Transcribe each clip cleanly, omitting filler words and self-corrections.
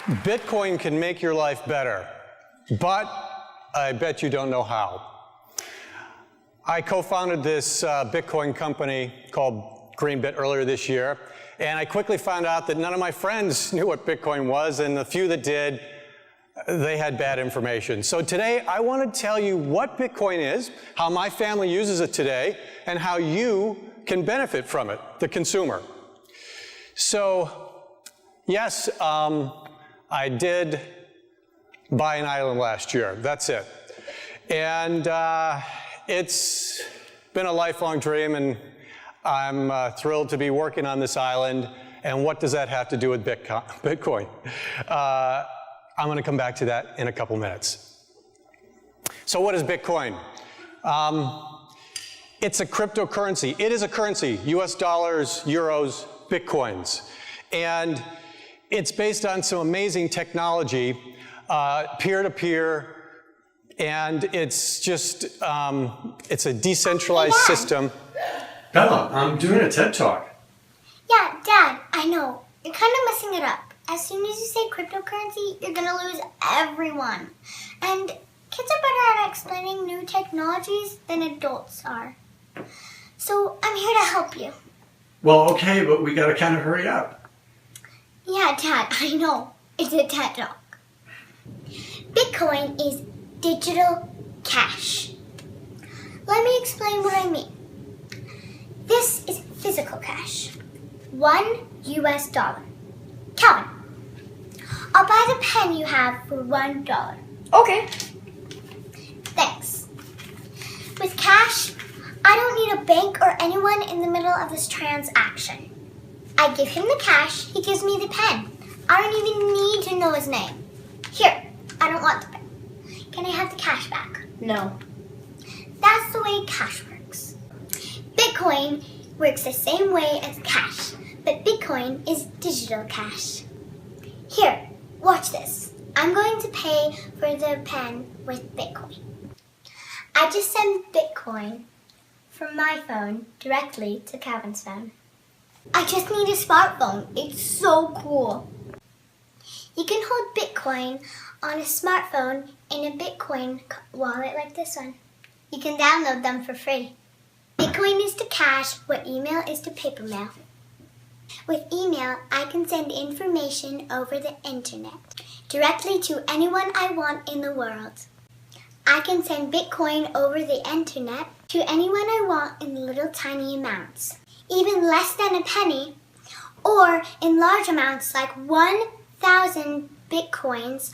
Bitcoin can make your life better, but I bet you don't know how. I co-founded this Bitcoin company called Greenbit earlier this year, and I quickly found out that none of my friends knew what Bitcoin was, and the few that did, they had bad information. So today, I want to tell you what Bitcoin is, how my family uses it today, and how you can benefit from it, the consumer. So, yes, I did buy an island last year. That's it. And it's been a lifelong dream, and I'm thrilled to be working on this island. And what does that have to do with Bitcoin? I'm going to come back to that in a couple minutes. So what is Bitcoin? It's a cryptocurrency. It is a currency, US dollars, euros, Bitcoins. And it's based on some amazing technology, peer-to-peer, and it's just, it's a decentralized system. Bella, I'm doing a TED Talk. Yeah, Dad, I know. You're kind of messing it up. As soon as you say cryptocurrency, you're going to lose everyone. And kids are better at explaining new technologies than adults are. So I'm here to help you. Well, okay, but we got to kind of hurry up. Yeah, Dad, I know. It's a TED Talk. Bitcoin is digital cash. Let me explain what I mean. This is physical cash. $1 US. Calvin, I'll buy the pen you have for $1. Okay. Thanks. With cash, I don't need a bank or anyone in the middle of this transaction. I give him the cash, he gives me the pen. I don't even need to know his name. Here, I don't want the pen. Can I have the cash back? No. That's the way cash works. Bitcoin works the same way as cash, but Bitcoin is digital cash. Here, watch this. I'm going to pay for the pen with Bitcoin. I just send Bitcoin from my phone directly to Calvin's phone. I just need a smartphone. It's so cool. You can hold Bitcoin on a smartphone in a Bitcoin wallet like this one. You can download them for free. Bitcoin is to cash what email is to paper mail. With email, I can send information over the internet directly to anyone I want in the world. I can send Bitcoin over the internet to anyone I want in little tiny amounts, even less than a penny, or in large amounts like 1,000 Bitcoins,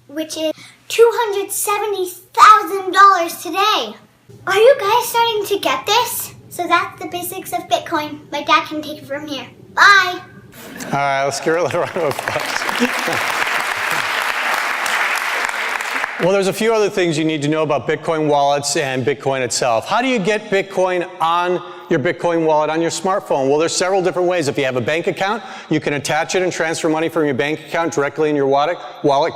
which is $270,000 today. Are you guys starting to get this? So that's the basics of Bitcoin. My dad can take it from here. Bye. All right, let's give her a little round of applause. Well, there's a few other things you need to know about Bitcoin wallets and Bitcoin itself. How do you get Bitcoin on your Bitcoin wallet on your smartphone? Well, there's several different ways. If you have a bank account, you can attach it and transfer money from your bank account directly in your wallet,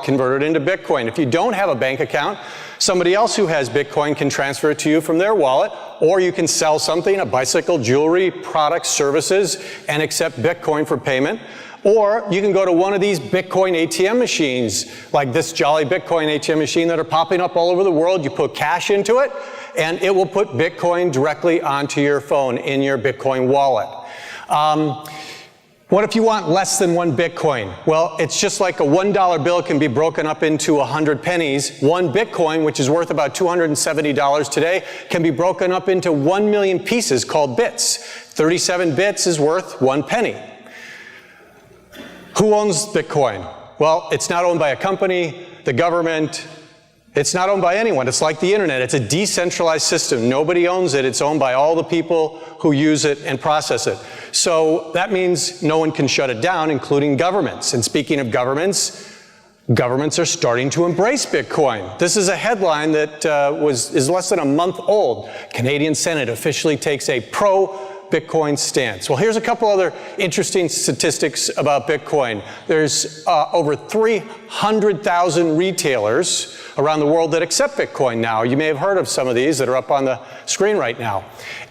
convert it into Bitcoin. If you don't have a bank account, somebody else who has Bitcoin can transfer it to you from their wallet, or you can sell something, a bicycle, jewelry, products, services, and accept Bitcoin for payment. Or you can go to one of these Bitcoin ATM machines, like this Jolly Bitcoin ATM machine that are popping up all over the world. You put cash into it, and it will put Bitcoin directly onto your phone in your Bitcoin wallet. What if you want less than 1 Bitcoin? Well, it's just like a $1 bill can be broken up into 100 pennies. 1 Bitcoin, which is worth about $270 today, can be broken up into 1 million pieces called bits. 37 bits is worth 1 penny. Who owns Bitcoin? Well, it's not owned by a company, the government. It's not owned by anyone. It's like the internet. It's a decentralized system. Nobody owns it. It's owned by all the people who use it and process it. So that means no one can shut it down, including governments. And speaking of governments are starting to embrace Bitcoin. This is a headline that is less than a month old. Canadian Senate officially takes a pro-Bitcoin stance. Well, here's a couple other interesting statistics about Bitcoin. There's over 300,000 retailers around the world that accept Bitcoin now. You may have heard of some of these that are up on the screen right now.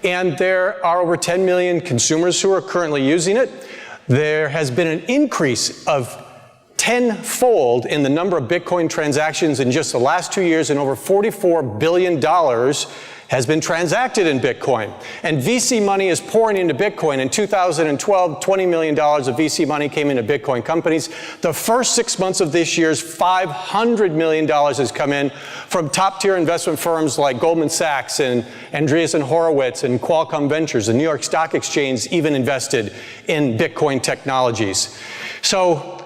And there are over 10 million consumers who are currently using it. There has been an increase of tenfold in the number of Bitcoin transactions in just the last 2 years, and over $44 billion has been transacted in Bitcoin. And VC money is pouring into Bitcoin. In 2012, $20 million of VC money came into Bitcoin companies. The first 6 months of this year's $500 million has come in from top-tier investment firms like Goldman Sachs and Andreessen Horowitz and Qualcomm Ventures. The New York Stock Exchange even invested in Bitcoin technologies. So,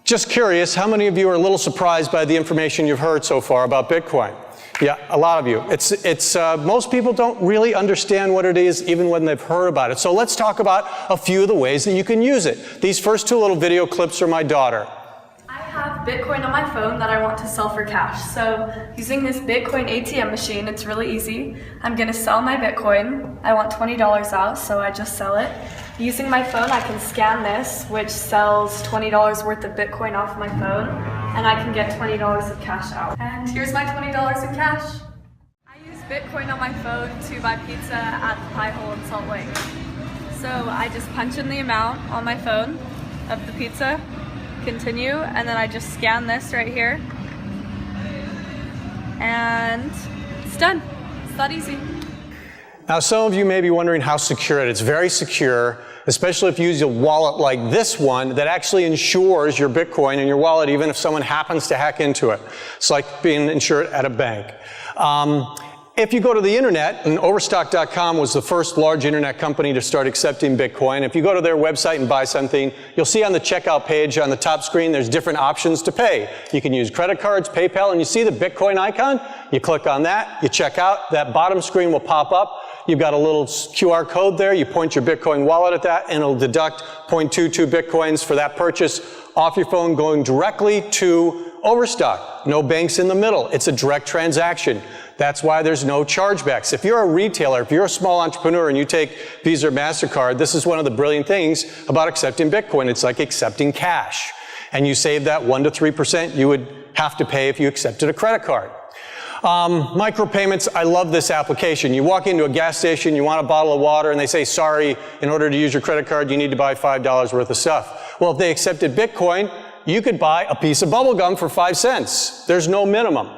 just curious, how many of you are a little surprised by the information you've heard so far about Bitcoin? Yeah, a lot of you. Most people don't really understand what it is even when they've heard about it. So let's talk about a few of the ways that you can use it. These first two little video clips are my daughter. I have Bitcoin on my phone that I want to sell for cash. So using this Bitcoin ATM machine, it's really easy. I'm going to sell my Bitcoin. I want $20 out, so I just sell it. Using my phone, I can scan this, which sells $20 worth of Bitcoin off my phone, and I can get $20 of cash out. And here's my $20 in cash. I use Bitcoin on my phone to buy pizza at the Pie Hole in Salt Lake. So I just punch in the amount on my phone of the pizza, continue, and then I just scan this right here, and it's done. It's that easy. Now, some of you may be wondering how secure it is. It's very secure, especially if you use a wallet like this one that actually insures your Bitcoin in your wallet, even if someone happens to hack into it. It's like being insured at a bank. If you go to the internet, and Overstock.com was the first large internet company to start accepting Bitcoin. If you go to their website and buy something, you'll see on the checkout page on the top screen, there's different options to pay. You can use credit cards, PayPal, and you see the Bitcoin icon? You click on that, you check out, that bottom screen will pop up. You've got a little QR code there. You point your Bitcoin wallet at that, and it'll deduct 0.22 Bitcoins for that purchase off your phone, going directly to Overstock. No banks in the middle. It's a direct transaction. That's why there's no chargebacks. If you're a retailer, if you're a small entrepreneur and you take Visa or MasterCard, this is one of the brilliant things about accepting Bitcoin. It's like accepting cash. And you save that 1% to 3% you would have to pay if you accepted a credit card. Micropayments, I love this application. You walk into a gas station, you want a bottle of water, and they say, sorry, in order to use your credit card, you need to buy $5 worth of stuff. Well, if they accepted Bitcoin, you could buy a piece of bubble gum for 5 cents. There's no minimum.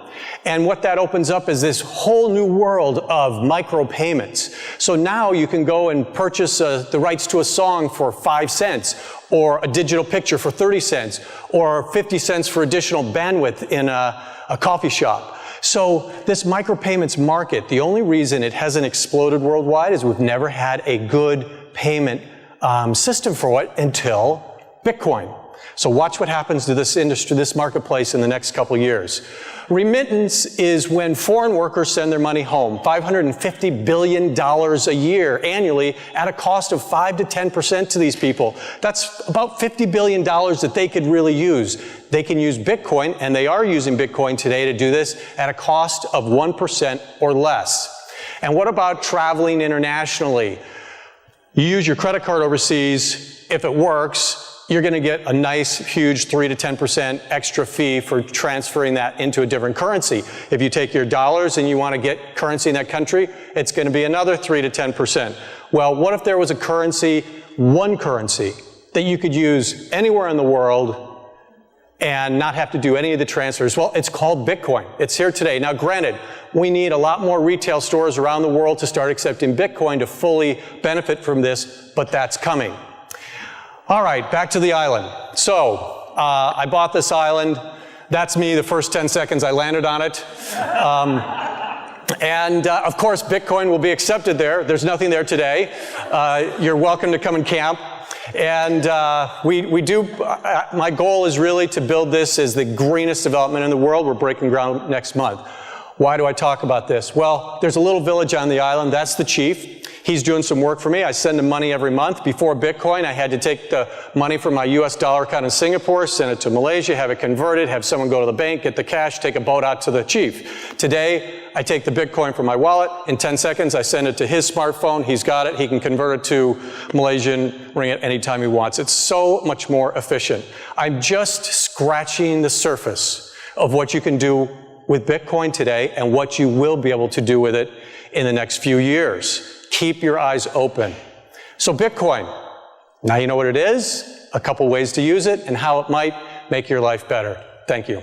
And what that opens up is this whole new world of micropayments. So now you can go and purchase the rights to a song for 5 cents, or a digital picture for 30 cents, or 50 cents for additional bandwidth in a coffee shop. So this micropayments market, the only reason it hasn't exploded worldwide is we've never had a good payment system for it until Bitcoin. So watch what happens to this industry, this marketplace in the next couple of years. Remittance is when foreign workers send their money home. $550 billion a year annually at a cost of 5 to 10% to these people. That's about $50 billion that they could really use. They can use Bitcoin, and they are using Bitcoin today to do this at a cost of 1% or less. And what about traveling internationally? You use your credit card overseas. If it works, you're going to get a nice, huge 3 to 10% extra fee for transferring that into a different currency. If you take your dollars and you want to get currency in that country, it's going to be another 3 to 10%. Well, what if there was a currency, one currency, that you could use anywhere in the world and not have to do any of the transfers? Well, it's called Bitcoin. It's here today. Now, granted, we need a lot more retail stores around the world to start accepting Bitcoin to fully benefit from this, but that's coming. All right, back to the island. So, I bought this island. That's me the first 10 seconds I landed on it. Of course, Bitcoin will be accepted there. There's nothing there today. You're welcome to come and camp. And my goal is really to build this as the greenest development in the world. We're breaking ground next month. Why do I talk about this? Well, there's a little village on the island. That's the chief. He's doing some work for me. I send him money every month. Before Bitcoin, I had to take the money from my US dollar account in Singapore, send it to Malaysia, have it converted, have someone go to the bank, get the cash, take a boat out to the chief. Today, I take the Bitcoin from my wallet. In 10 seconds, I send it to his smartphone. He's got it. He can convert it to Malaysian ringgit anytime he wants. It's so much more efficient. I'm just scratching the surface of what you can do with Bitcoin today and what you will be able to do with it in the next few years. Keep your eyes open. So Bitcoin, now you know what it is, a couple ways to use it, and how it might make your life better. Thank you.